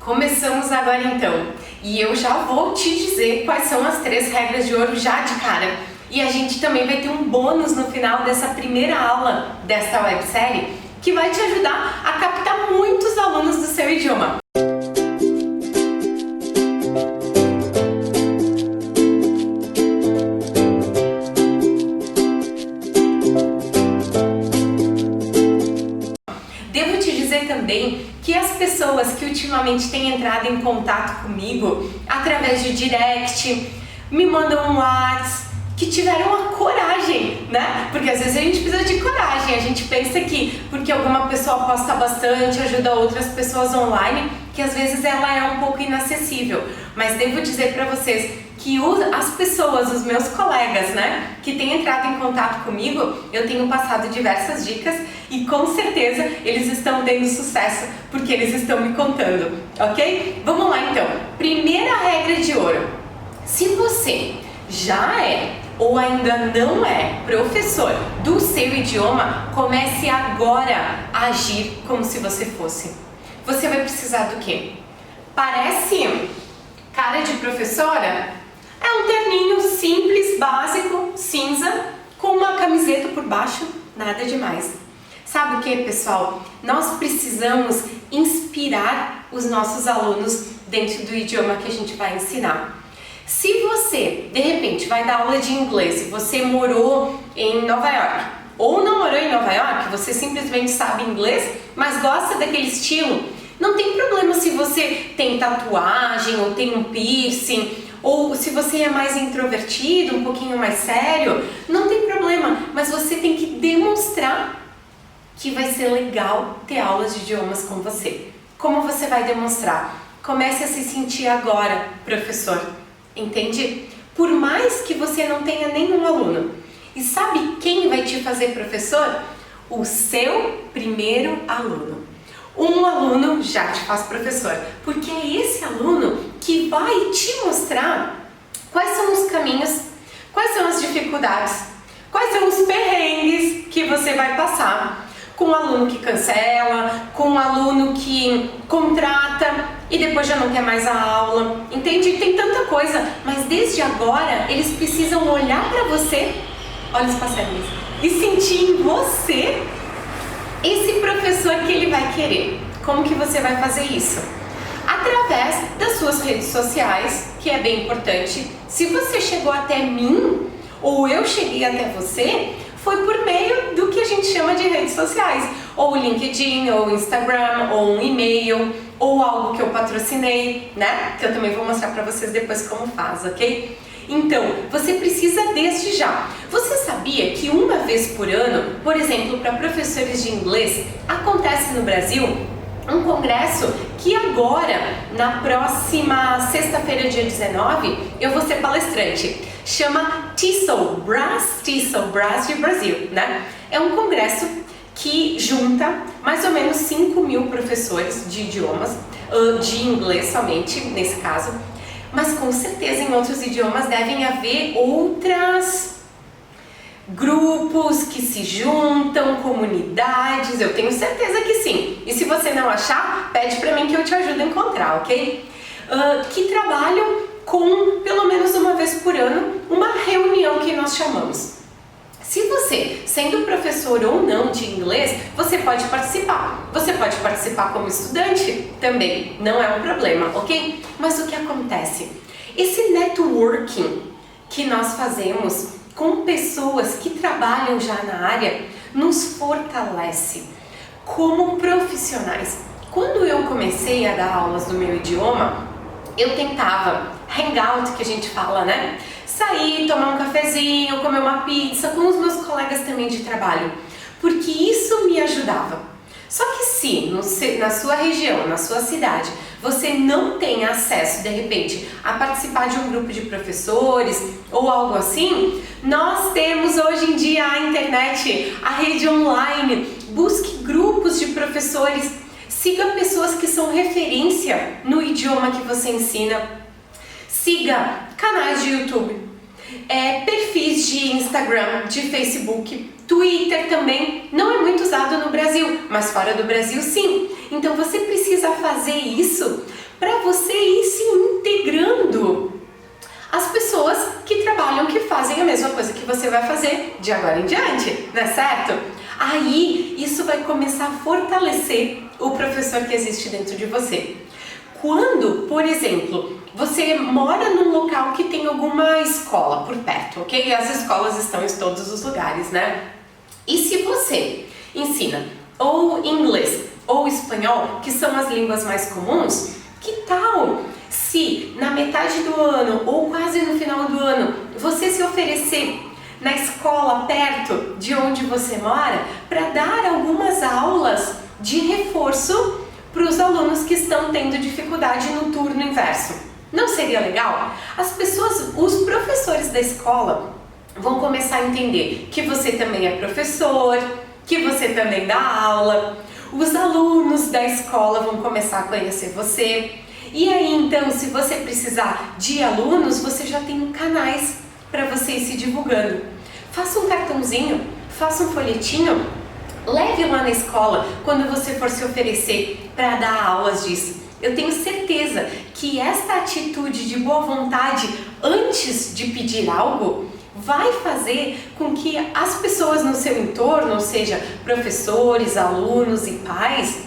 Começamos agora então, e eu já vou te dizer quais são as 3 regras de ouro já de cara. E a gente também vai ter um bônus no final dessa primeira aula desta websérie que vai te ajudar a captar muitos alunos do seu idioma. Devo te dizer também que as pessoas que ultimamente têm entrado em contato comigo através de direct, me mandam um WhatsApp, que tiveram a coragem, né? Porque às vezes a gente precisa de coragem, a gente pensa que porque alguma pessoa posta bastante, ajuda outras pessoas online, que às vezes ela é um pouco inacessível. Mas devo dizer para vocês que as pessoas, os meus colegas, né, que têm entrado em contato comigo, eu tenho passado diversas dicas e com certeza eles estão tendo sucesso porque eles estão me contando, ok? Vamos lá então. Primeira regra de ouro. Se você já é ou ainda não é professor do seu idioma, comece agora a agir como se você fosse. Você vai precisar do quê? Parece cara de professora? É um terninho simples, básico, cinza, com uma camiseta por baixo, nada demais. Sabe o que, pessoal? Nós precisamos inspirar os nossos alunos dentro do idioma que a gente vai ensinar. Se você, de repente, vai dar aula de inglês e você morou em Nova York, ou não morou em Nova York, você simplesmente sabe inglês, mas gosta daquele estilo, não tem problema se você tem tatuagem ou tem um piercing, ou se você é mais introvertido, um pouquinho mais sério, não tem problema, mas você tem que demonstrar que vai ser legal ter aulas de idiomas com você. Como você vai demonstrar? Comece a se sentir agora, professor. Entende? Por mais que você não tenha nenhum aluno. E sabe quem vai te fazer professor? O seu primeiro aluno. Um aluno já te faz professor, porque é esse aluno que vai te mostrar quais são os caminhos, quais são as dificuldades, quais são os perrengues que você vai passar com um aluno que cancela, com um aluno que contrata e depois já não quer mais a aula, entende? Tem tanta coisa, mas desde agora eles precisam olhar para você, olha os passarinhos, e sentir em você esse professor que ele vai querer. Como que você vai fazer isso? Através das suas redes sociais, que é bem importante. Se você chegou até mim, ou eu cheguei até você, foi por meio do que a gente chama de redes sociais, ou LinkedIn, ou Instagram, ou um e-mail, ou algo que eu patrocinei, né? Que eu também vou mostrar pra vocês depois como faz, ok? Então, você precisa desde já. Você sabia que uma vez por ano, por exemplo, para professores de inglês, acontece no Brasil um congresso que agora, na próxima sexta-feira, dia 19, eu vou ser palestrante. Chama TESOL, Brás de Brasil, né? É um congresso que junta mais ou menos 5.000 professores de idiomas, de inglês somente, nesse caso, mas com certeza em outros idiomas devem haver outros grupos que se juntam, comunidades, eu tenho certeza que sim. E se você não achar, pede pra mim que eu te ajudo a encontrar, ok? Que trabalham com, pelo menos uma vez por ano, uma reunião que nós chamamos. Se você, sendo professor ou não de inglês, você pode participar. Você pode participar como estudante também, não é um problema, ok? Mas o que acontece? Esse networking que nós fazemos com pessoas que trabalham já na área nos fortalece como profissionais. Quando eu comecei a dar aulas do meu idioma, eu tentava hangout, que a gente fala, né? Sair, tomar um cafezinho, comer uma pizza com os meus colegas também de trabalho, porque isso me ajudava. Só que se na sua região, na sua cidade, você não tem acesso, de repente, a participar de um grupo de professores ou algo assim, nós temos hoje em dia a internet, a rede online. Busque grupos de professores, siga pessoas que são referência no idioma que você ensina. Siga canais de YouTube, perfis de Instagram, de Facebook, Twitter também. Não é muito usado no Brasil, mas fora do Brasil sim. Então você precisa fazer isso para você ir se integrando às pessoas que trabalham, que fazem a mesma coisa que você vai fazer de agora em diante, não é certo? Aí isso vai começar a fortalecer o professor que existe dentro de você. Quando, por exemplo, você mora num local que tem alguma escola por perto, ok? As escolas estão em todos os lugares, né? E se você ensina ou inglês ou espanhol, que são as línguas mais comuns, que tal se na metade do ano ou quase no final do ano você se oferecer na escola perto de onde você mora para dar algumas aulas de reforço para os alunos que estão tendo dificuldade no turno inverso? Não seria legal? As pessoas, os professores da escola vão começar a entender que você também é professor, que você também dá aula. Os alunos da escola vão começar a conhecer você. E aí então, se você precisar de alunos, você já tem canais para você ir se divulgando. Faça um cartãozinho, faça um folhetinho, leve lá na escola quando você for se oferecer para dar aulas disso. Eu tenho certeza que esta atitude de boa vontade antes de pedir algo vai fazer com que as pessoas no seu entorno, ou seja, professores, alunos e pais,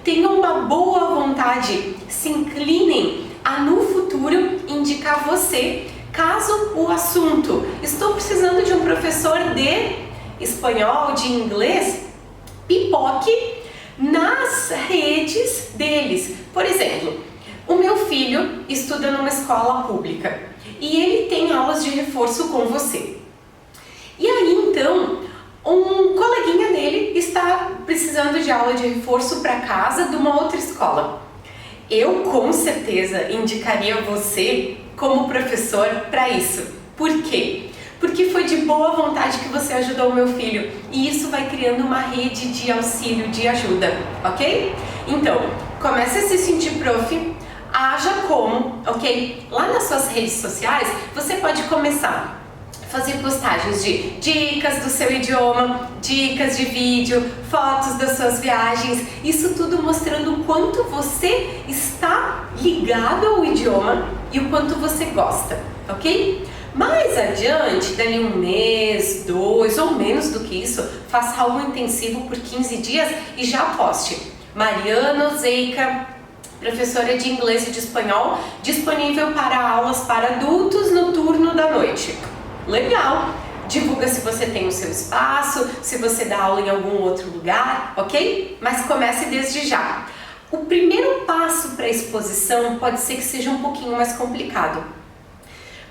tenham uma boa vontade, se inclinem a no futuro indicar você, caso o assunto, estou precisando de um professor de espanhol, de inglês, pipoque nas redes deles. Por exemplo, o meu filho estuda numa escola pública e ele tem aulas de reforço com você. E aí então, um coleguinha dele está precisando de aula de reforço para casa de uma outra escola. Eu com certeza indicaria você como professor para isso. Por quê? Porque foi de boa vontade que você ajudou o meu filho e isso vai criando uma rede de auxílio, de ajuda, ok? Então, comece a se sentir prof, haja como, ok? Lá nas suas redes sociais, você pode começar a fazer postagens de dicas do seu idioma, dicas de vídeo, fotos das suas viagens, isso tudo mostrando o quanto você está ligado ao idioma e o quanto você gosta, ok? Mais adiante, dali um mês, 2 ou menos do que isso, faça algo intensivo por 15 dias e já poste. Mariana Zeica, professora de inglês e de espanhol, disponível para aulas para adultos no turno da noite. Legal! Divulga se você tem o seu espaço, se você dá aula em algum outro lugar, ok? Mas comece desde já. O primeiro passo para a exposição pode ser que seja um pouquinho mais complicado.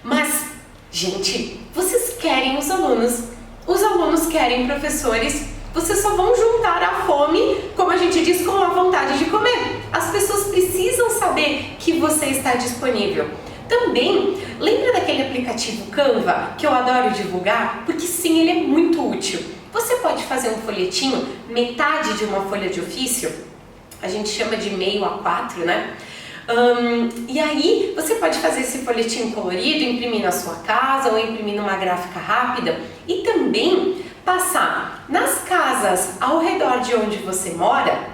Mas, gente, vocês querem os alunos querem professores, vocês só vão juntar a fome, como a gente diz, com a vontade de comer. As pessoas precisam saber que você está disponível. Também, lembra daquele aplicativo Canva, que eu adoro divulgar? Porque sim, ele é muito útil. Você pode fazer um folhetinho, metade de uma folha de ofício, a gente chama de meio A4, né? E aí você pode fazer esse folhetinho colorido, imprimir na sua casa ou imprimir numa gráfica rápida e também passar nas casas ao redor de onde você mora,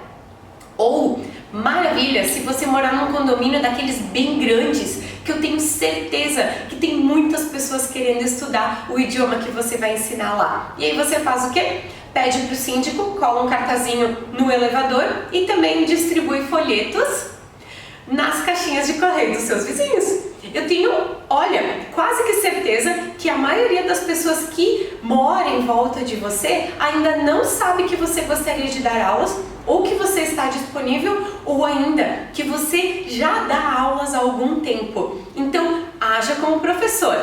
ou, maravilha, se você morar num condomínio daqueles bem grandes, que eu tenho certeza que tem muitas pessoas querendo estudar o idioma que você vai ensinar lá. E aí você faz o quê? Pede para o síndico, cola um cartazinho no elevador e também distribui folhetos nas caixinhas de correio dos seus vizinhos. Eu tenho, olha, quase que certeza que a maioria das pessoas que moram em volta de você ainda não sabe que você gostaria de dar aulas, ou que você está disponível, ou ainda que você já dá aulas há algum tempo. Então, haja como professor,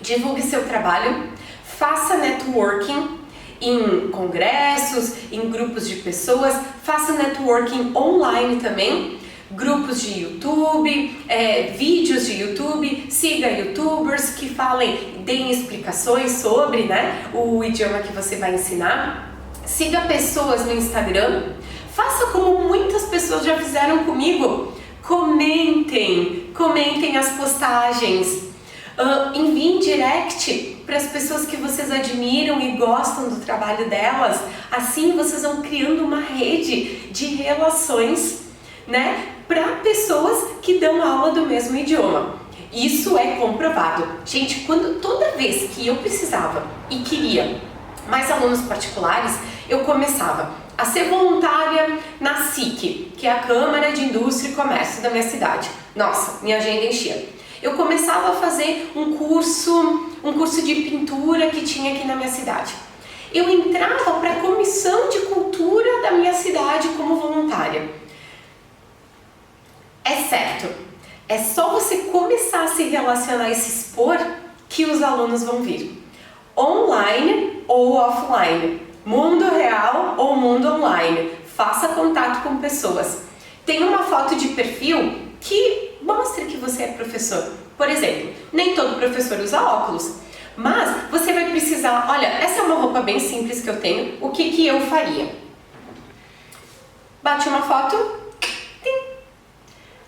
divulgue seu trabalho, faça networking em congressos, em grupos de pessoas, faça networking online também, grupos de YouTube, vídeos de YouTube, siga youtubers que falem, deem explicações sobre, né, o idioma que você vai ensinar, siga pessoas no Instagram, faça como muitas pessoas já fizeram comigo, comentem as postagens, enviem direct para as pessoas que vocês admiram e gostam do trabalho delas, assim vocês vão criando uma rede de relações, né, para pessoas que uma aula do mesmo idioma. Isso é comprovado. Gente, toda vez que eu precisava e queria mais alunos particulares, eu começava a ser voluntária na SIC, que é a Câmara de Indústria e Comércio da minha cidade. Nossa, minha agenda enchia. Eu começava a fazer um curso de pintura que tinha aqui na minha cidade. Eu entrava para a comissão de cultura da minha cidade como voluntária. É certo, é só você começar a se relacionar e se expor que os alunos vão vir. Online ou offline, mundo real ou mundo online. Faça contato com pessoas. Tem uma foto de perfil que mostra que você é professor. Por exemplo, nem todo professor usa óculos, mas você vai precisar, olha, essa é uma roupa bem simples que eu tenho, o que eu faria? Bate uma foto,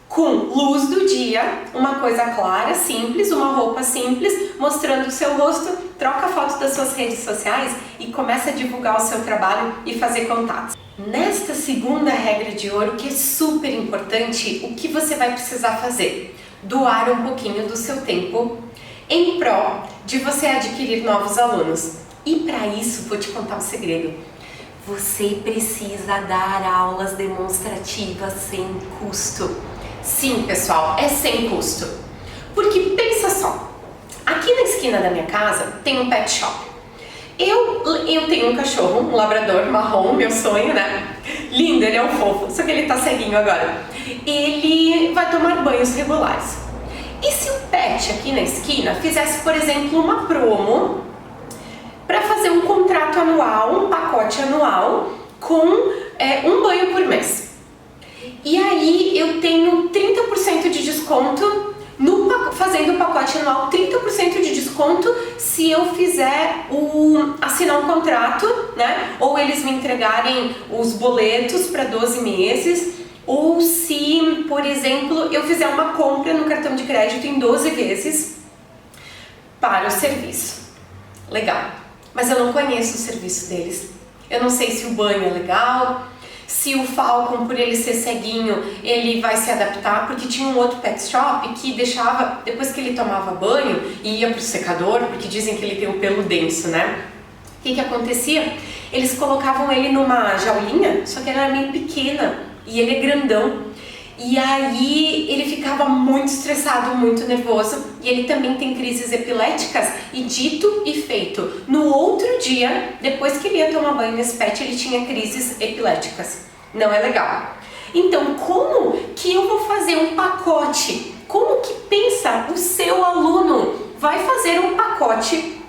com luz do dia, uma coisa clara, simples, uma roupa simples, mostrando o seu rosto, troca a foto das suas redes sociais e começa a divulgar o seu trabalho e fazer contatos. Nesta segunda regra de ouro, que é super importante, o que você vai precisar fazer? Doar um pouquinho do seu tempo em prol de você adquirir novos alunos. E para isso, vou te contar um segredo. Você precisa dar aulas demonstrativas sem custo. Sim, pessoal, é sem custo. Porque pensa só, aqui na esquina da minha casa tem um pet shop. Eu tenho um cachorro, um labrador marrom, meu sonho, né? Lindo, ele é um fofo, só que ele tá ceguinho agora. Ele vai tomar banhos regulares. E se o pet aqui na esquina fizesse, por exemplo, uma promo para fazer um contrato anual, um pacote anual com um banho por mês? E aí eu tenho 30% de desconto fazendo o pacote anual, 30% de desconto se eu fizer assinar um contrato, né? Ou eles me entregarem os boletos para 12 meses, ou se, por exemplo, eu fizer uma compra no cartão de crédito em 12 vezes para o serviço. Legal, mas eu não conheço o serviço deles. Eu não sei se o banho é legal, se o Falcon, por ele ser ceguinho, ele vai se adaptar, porque tinha um outro pet shop que deixava, depois que ele tomava banho, e ia pro secador, porque dizem que ele tem o pelo denso, né? O que acontecia? Eles colocavam ele numa jaulinha, só que ela era meio pequena, e ele é grandão. E aí ele ficava muito estressado, muito nervoso, e ele também tem crises epiléticas, e dito e feito, no outro dia, depois que ele ia tomar banho nesse pet, ele tinha crises epiléticas. Não é legal. Então, como que eu vou fazer um pacote? Como que pensa o seu aluno? Vai fazer um pacote,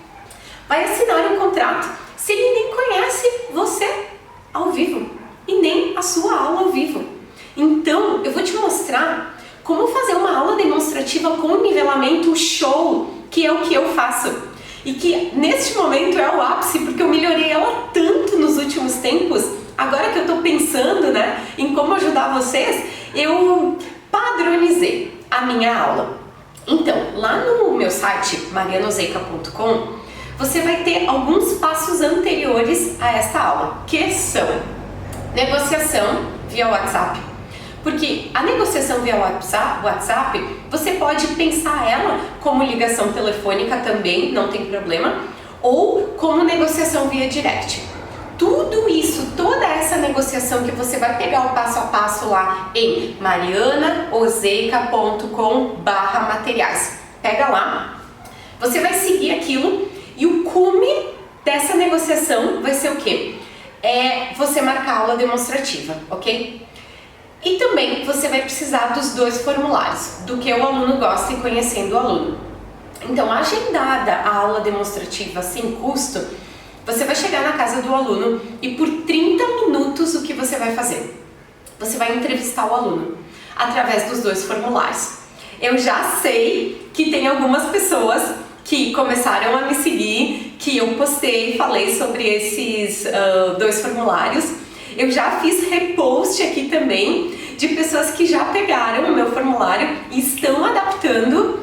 vai assinar um contrato, se ele nem conhece você ao vivo, e nem a sua aula ao vivo. Então, eu vou te mostrar como fazer uma aula demonstrativa com nivelamento show, que é o que eu faço. E que neste momento é o ápice, porque eu melhorei ela tanto nos últimos tempos. Agora que eu tô pensando, né, em como ajudar vocês, eu padronizei a minha aula. Então, lá no meu site, marianozeika.com, você vai ter alguns passos anteriores a esta aula, que são negociação via WhatsApp. Porque a negociação via WhatsApp, você pode pensar ela como ligação telefônica também, não tem problema, ou como negociação via direct. Tudo isso, toda essa negociação que você vai pegar o passo a passo lá em marianaozeika.com/materiais. Pega lá, você vai seguir aquilo e o cume dessa negociação vai ser o quê? É você marcar a aula demonstrativa, ok? E também você vai precisar dos dois formulários, do que o aluno gosta e conhecendo o aluno. Então, agendada a aula demonstrativa sem custo, você vai chegar na casa do aluno e por 30 minutos o que você vai fazer? Você vai entrevistar o aluno através dos dois formulários. Eu já sei que tem algumas pessoas que começaram a me seguir, que eu postei e falei sobre esses dois formulários. Eu já fiz repost aqui também de pessoas que já pegaram o meu formulário e estão adaptando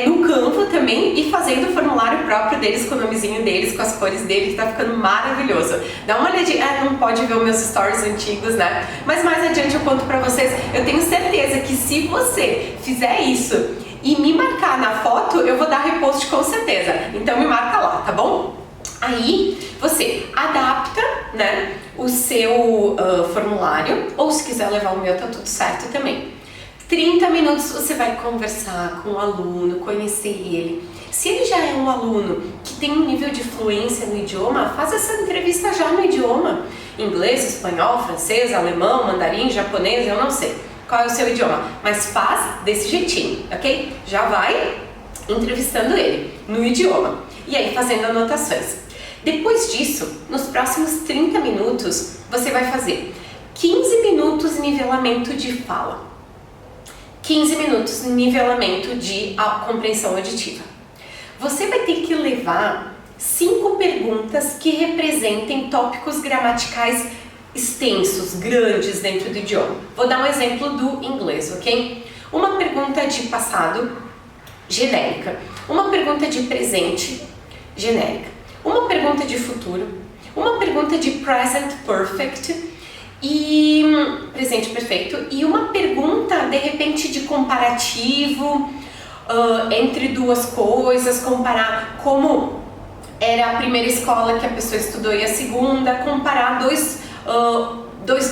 no Canva também. também e fazendo o formulário próprio deles, com o nomezinho deles, com as cores deles, que tá ficando maravilhoso. Dá uma olhadinha, não pode ver os meus stories antigos, né? Mas mais adiante eu conto pra vocês. Eu tenho certeza que se você fizer isso e me marcar na foto, eu vou dar repost com certeza. Então me marca lá, tá bom? Aí você adapta, né, o seu formulário, ou se quiser levar o meu, tá tudo certo também. 30 minutos você vai conversar com o aluno, conhecer ele. Se ele já é um aluno que tem um nível de fluência no idioma, faz essa entrevista já no idioma. Inglês, espanhol, francês, alemão, mandarim, japonês, eu não sei qual é o seu idioma, mas faz desse jeitinho, ok? Já vai entrevistando ele no idioma e aí fazendo anotações. Depois disso, nos próximos 30 minutos, você vai fazer 15 minutos nivelamento de fala, 15 minutos nivelamento de compreensão auditiva. Você vai ter que levar 5 perguntas que representem tópicos gramaticais extensos, grandes dentro do idioma. Vou dar um exemplo do inglês, ok? Uma pergunta de passado, genérica. Uma pergunta de presente, genérica. Uma pergunta de futuro. Uma pergunta de present perfect e presente perfeito. E uma pergunta, de repente, de comparativo entre duas coisas, comparar como era a primeira escola que a pessoa estudou e a segunda, comparar dois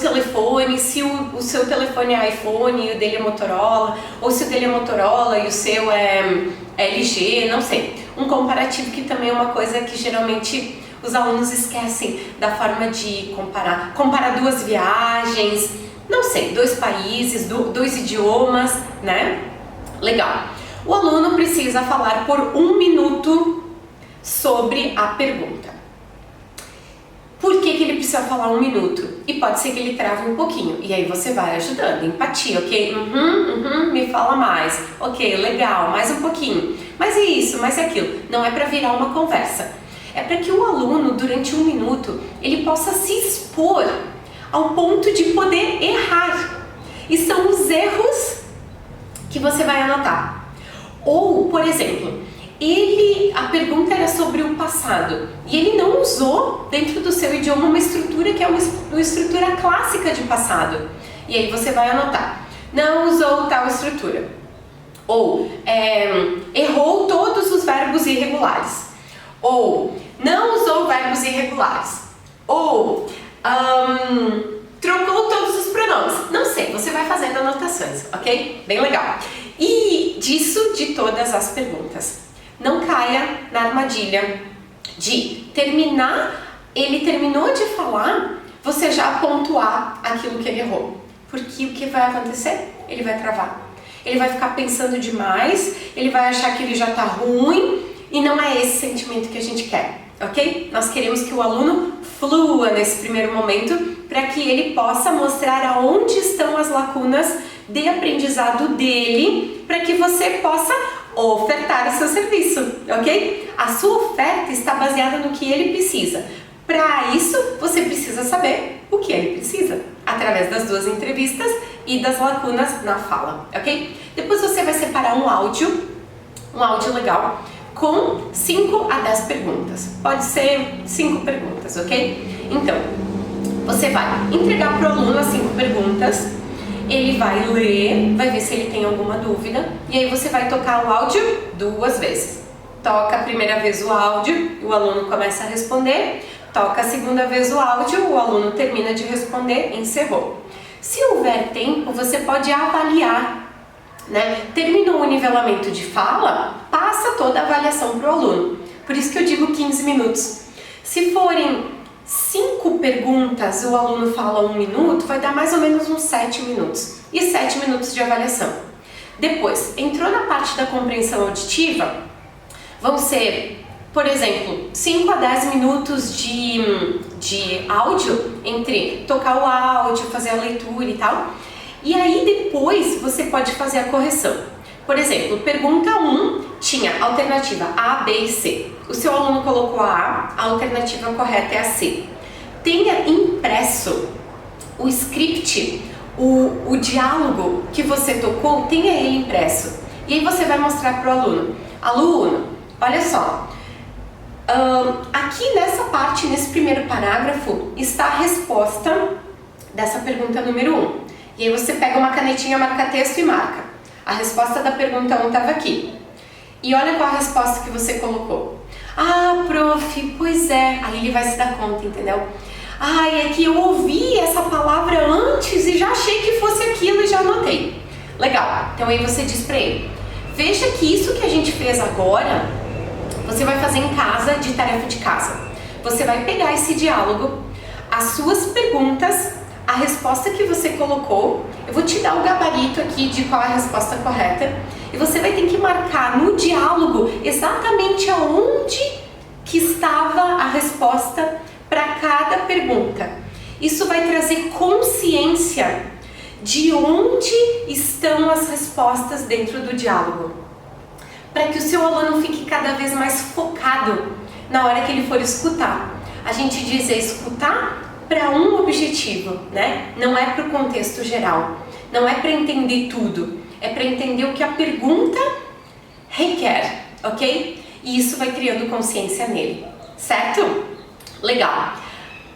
telefones, se o seu telefone é iPhone e o dele é Motorola, ou se o dele é Motorola e o seu é LG, não sei. Um comparativo que também é uma coisa que geralmente os alunos esquecem da forma de comparar. Comparar duas viagens, não sei, 2 países, 2 idiomas, né? Legal. O aluno precisa falar por 1 minuto sobre a pergunta. Por que ele precisa falar 1 minuto? E pode ser que ele trave um pouquinho. E aí você vai ajudando. Empatia, ok? Me fala mais. Ok, legal, mais um pouquinho. Mas é isso, mas é aquilo. Não é para virar uma conversa. É para que o aluno, durante 1 minuto, ele possa se expor ao ponto de poder errar. E são os erros que você vai anotar. Ou, por exemplo, a pergunta era sobre o passado e ele não usou dentro do seu idioma uma estrutura que é uma estrutura clássica de passado. E aí você vai anotar, não usou tal estrutura. Ou errou todos os verbos irregulares. Ou não usou verbos irregulares. Ou trocou todos os pronomes. Não sei, você vai fazendo anotações, ok? Bem legal. E disso de todas as perguntas. Não caia na armadilha de ele terminou de falar, você já pontuar aquilo que ele errou. Porque o que vai acontecer? Ele vai travar. Ele vai ficar pensando demais, ele vai achar que ele já tá ruim e não é esse sentimento que a gente quer, ok? Nós queremos que o aluno flua nesse primeiro momento para que ele possa mostrar aonde estão as lacunas de aprendizado dele, para que você possa ofertar o seu serviço, ok? A sua oferta está baseada no que ele precisa. Para isso, você precisa saber o que ele precisa, através das 2 entrevistas e das lacunas na fala, ok? Depois você vai separar um áudio legal, com 5 a 10 perguntas. Pode ser 5 perguntas, ok? Então, você vai entregar para o aluno as 5 perguntas, ele vai ler, vai ver se ele tem alguma dúvida, e aí você vai tocar o áudio 2 vezes. Toca a primeira vez o áudio, o aluno começa a responder, toca a segunda vez o áudio, o aluno termina de responder, encerrou. Se houver tempo, você pode avaliar, né? Terminou o nivelamento de fala, passa toda a avaliação para o aluno. Por isso que eu digo 15 minutos. Se forem 5 perguntas, o aluno fala 1 minuto, vai dar mais ou menos uns 7 minutos. E 7 minutos de avaliação. Depois, entrou na parte da compreensão auditiva, vão ser, por exemplo, 5 a 10 minutos de áudio, entre tocar o áudio, fazer a leitura e tal. E aí depois você pode fazer a correção. Por exemplo, pergunta 1 tinha alternativa A, B e C. O seu aluno colocou a alternativa correta é a C. Tenha impresso o script, o diálogo que você tocou, tenha ele impresso. E aí você vai mostrar para o aluno. Aluno, olha só, aqui nessa parte, nesse primeiro parágrafo, está a resposta dessa pergunta número 1. E aí você pega uma canetinha, marca texto e marca. A resposta da pergunta 1 estava aqui. E olha qual a resposta que você colocou. Ah, prof, pois é. Aí ele vai se dar conta, entendeu? Ah, é que eu ouvi essa palavra antes e já achei que fosse aquilo e já anotei. Legal. Então aí você diz para ele, veja que isso que a gente fez agora, você vai fazer em casa, de tarefa de casa. Você vai pegar esse diálogo, as suas perguntas, a resposta que você colocou, eu vou te dar o gabarito aqui de qual é a resposta correta, e você vai ter que marcar no diálogo exatamente aonde que estava a resposta para cada pergunta. Isso vai trazer consciência de onde estão as respostas dentro do diálogo, para que o seu aluno fique cada vez mais focado na hora que ele for escutar. A gente diz escutar para um objetivo, né? Não é para o contexto geral, não é para entender tudo, é para entender o que a pergunta requer, ok? E isso vai criando consciência nele, certo? Legal.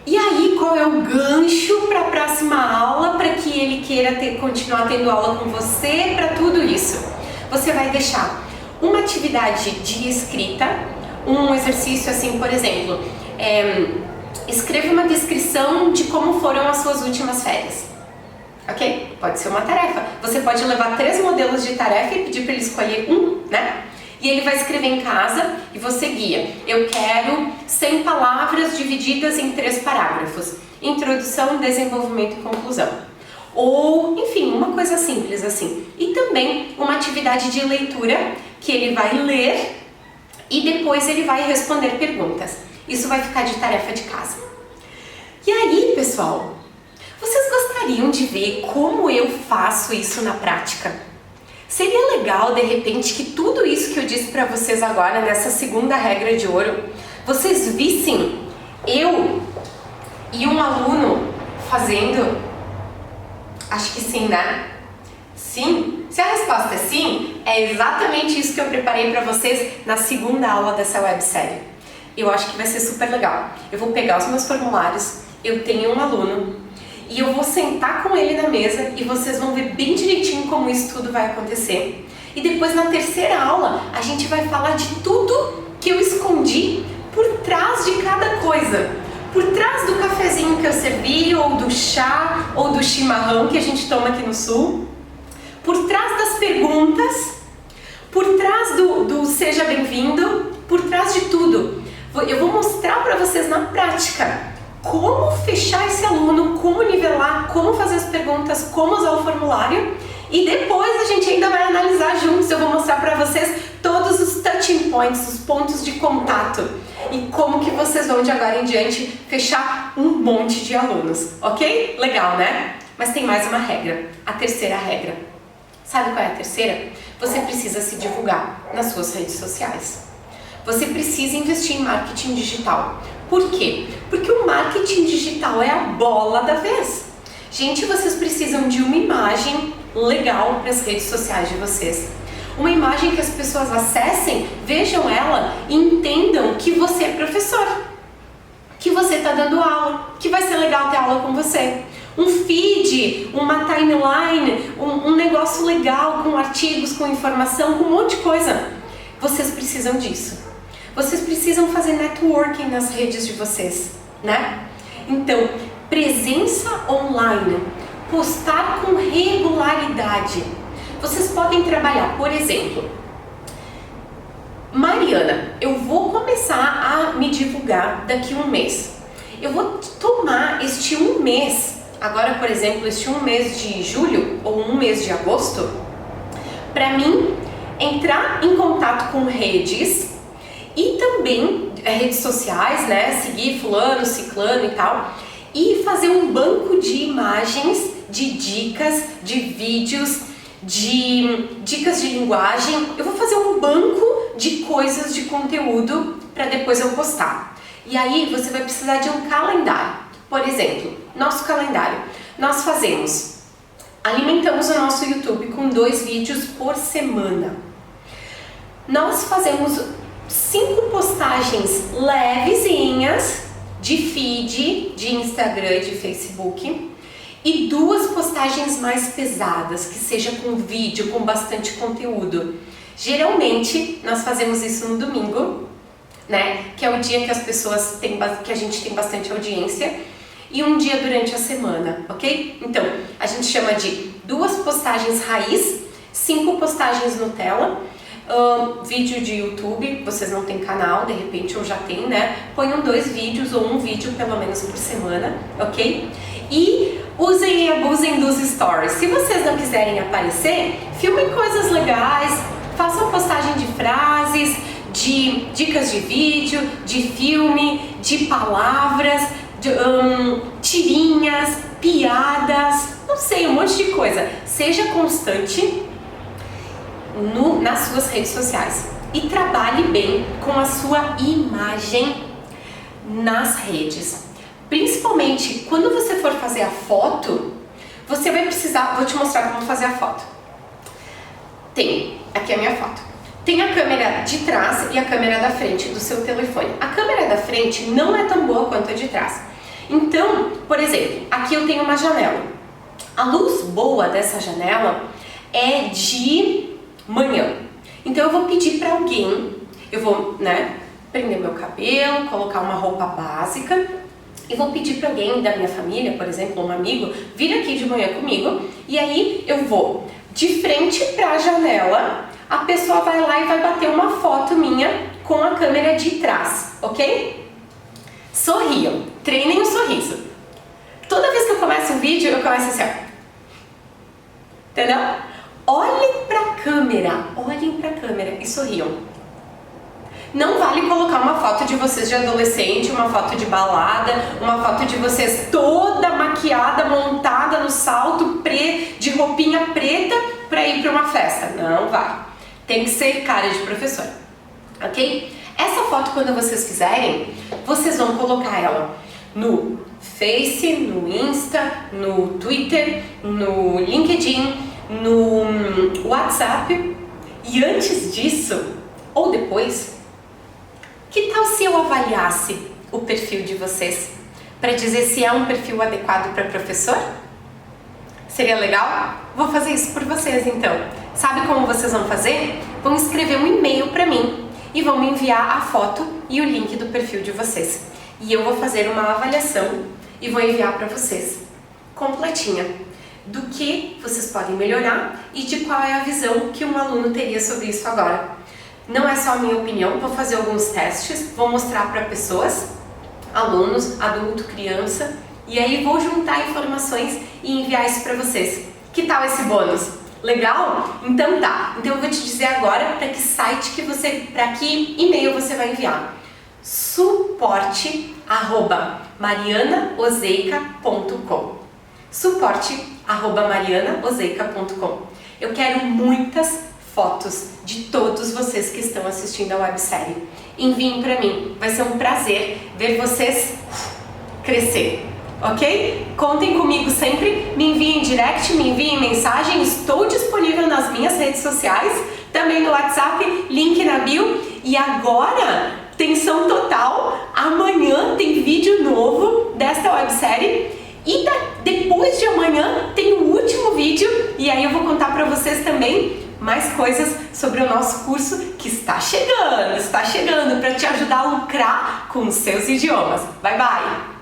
E aí, qual é o gancho para a próxima aula, para que ele queira continuar tendo aula com você, para tudo isso? Você vai deixar uma atividade de escrita, um exercício assim, por exemplo, escreva uma descrição de como foram as suas últimas férias. Ok? Pode ser uma tarefa. Você pode levar 3 modelos de tarefa e pedir para ele escolher um, né? E ele vai escrever em casa e você guia. Eu quero 100 palavras divididas em 3 parágrafos. Introdução, desenvolvimento e conclusão. Ou, enfim, uma coisa simples assim. E também uma atividade de leitura que ele vai ler e depois ele vai responder perguntas. Isso vai ficar de tarefa de casa. E aí, pessoal, vocês gostariam de ver como eu faço isso na prática? Seria legal, de repente, que tudo isso que eu disse para vocês agora, nessa segunda regra de ouro, vocês vissem eu e um aluno fazendo? Acho que sim, né? Sim? Se a resposta é sim, é exatamente isso que eu preparei para vocês na segunda aula dessa websérie. Eu acho que vai ser super legal. Eu vou pegar os meus formulários, eu tenho um aluno, e eu vou sentar com ele na mesa e vocês vão ver bem direitinho como isso tudo vai acontecer. E depois na terceira aula a gente vai falar de tudo que eu escondi por trás de cada coisa. Por trás do cafezinho que eu servi, ou do chá, ou do chimarrão que a gente toma aqui no sul. Por trás das perguntas, por trás do seja bem-vindo, por trás de tudo. Eu vou mostrar para vocês na prática como fechar esse aluno, como nivelar, como fazer as perguntas, como usar o formulário, e depois a gente ainda vai analisar juntos. Eu vou mostrar para vocês todos os touching points, os pontos de contato, e como que vocês vão de agora em diante fechar um monte de alunos, ok? Legal, né? Mas tem mais uma regra, a terceira regra. Sabe qual é a terceira? Você precisa se divulgar nas suas redes sociais. Você precisa investir em marketing digital. Por quê? Porque o marketing digital é a bola da vez. Gente, vocês precisam de uma imagem legal para as redes sociais de vocês. Uma imagem que as pessoas acessem, vejam ela e entendam que você é professor, que você está dando aula, que vai ser legal ter aula com você. Um feed, uma timeline, um negócio legal com artigos, com informação, com um monte de coisa. Vocês precisam disso. Vocês precisam fazer networking nas redes de vocês, né? Então, presença online, postar com regularidade. Vocês podem trabalhar, por exemplo, Mariana, eu vou começar a me divulgar daqui a um mês. Eu vou tomar este um mês, agora, por exemplo, este um mês de julho ou um mês de agosto, para mim entrar em contato com redes e também redes sociais, né? Seguir fulano, ciclano e tal, e fazer um banco de imagens, de dicas, de vídeos, de dicas de linguagem. Eu vou fazer um banco de coisas, de conteúdo, para depois eu postar. E aí você vai precisar de um calendário. Por exemplo, nosso calendário. Nós alimentamos o nosso YouTube com 2 vídeos por semana. nós fazemos 5 postagens levezinhas de feed, de Instagram e de Facebook e 2 postagens mais pesadas, que seja com vídeo, com bastante conteúdo. Geralmente, nós fazemos isso no domingo, né? Que é o dia que as pessoas que a gente tem bastante audiência, e um dia durante a semana, ok? Então, a gente chama de 2 postagens raiz, 5 postagens Nutella, vídeo de YouTube, vocês não têm canal, de repente eu já tenho, né? Ponham 2 vídeos ou um vídeo pelo menos por semana, ok? E usem e abusem dos stories. Se vocês não quiserem aparecer, filmem coisas legais, façam postagem de frases, de dicas de vídeo, de filme, de palavras, de, tirinhas, piadas, não sei, um monte de coisa. Seja constante nas suas redes sociais e trabalhe bem com a sua imagem nas redes. Principalmente quando você for fazer a foto, você vai precisar, vou te mostrar como fazer a foto. Aqui a minha foto. Tem a câmera de trás e a câmera da frente do seu telefone. A câmera da frente não é tão boa quanto a de trás. Então, por exemplo, aqui eu tenho uma janela. A luz boa dessa janela é de manhã. Então eu vou pedir para alguém, eu vou, né, prender meu cabelo, colocar uma roupa básica e vou pedir para alguém da minha família, por exemplo, um amigo, vir aqui de manhã comigo e aí eu vou de frente para a janela, a pessoa vai lá e vai bater uma foto minha com a câmera de trás, ok? Sorriam, treinem o sorriso. Toda vez que eu começo um vídeo, eu começo assim, ó. Entendeu? Olhem pra câmera e sorriam. Não vale colocar uma foto de vocês de adolescente, uma foto de balada, uma foto de vocês toda maquiada, montada no salto, de roupinha preta pra ir pra uma festa. Não vai. Tem que ser cara de professora, ok? Essa foto, quando vocês fizerem, vocês vão colocar ela no Face, no Insta, no Twitter, no LinkedIn, no WhatsApp. E antes disso, ou depois, que tal se eu avaliasse o perfil de vocês para dizer se é um perfil adequado para professor? Seria legal? Vou fazer isso por vocês então. Sabe como vocês vão fazer? Vão escrever um e-mail para mim e vão me enviar a foto e o link do perfil de vocês. E eu vou fazer uma avaliação e vou enviar para vocês completinha do que vocês podem melhorar e de qual é a visão que um aluno teria sobre isso agora. Não é só a minha opinião, vou fazer alguns testes, vou mostrar para pessoas, alunos, adulto, criança, e aí vou juntar informações e enviar isso para vocês. Que tal esse bônus? Legal? Então tá. Então eu vou te dizer agora para que site que você, para que e-mail você vai enviar. suporte@marianaozeica.com. suporte@marianaozeica.com. Eu quero muitas fotos de todos vocês que estão assistindo a websérie. Enviem para mim. Vai ser um prazer ver vocês crescer. Ok? Contem comigo sempre, me enviem direct, me enviem mensagem, estou disponível nas minhas redes sociais, também no WhatsApp, link na bio. E agora, tensão total, amanhã tem vídeo novo desta websérie e depois de amanhã tem o último vídeo e aí eu vou contar para vocês também mais coisas sobre o nosso curso que está chegando para te ajudar a lucrar com os seus idiomas. Bye, bye!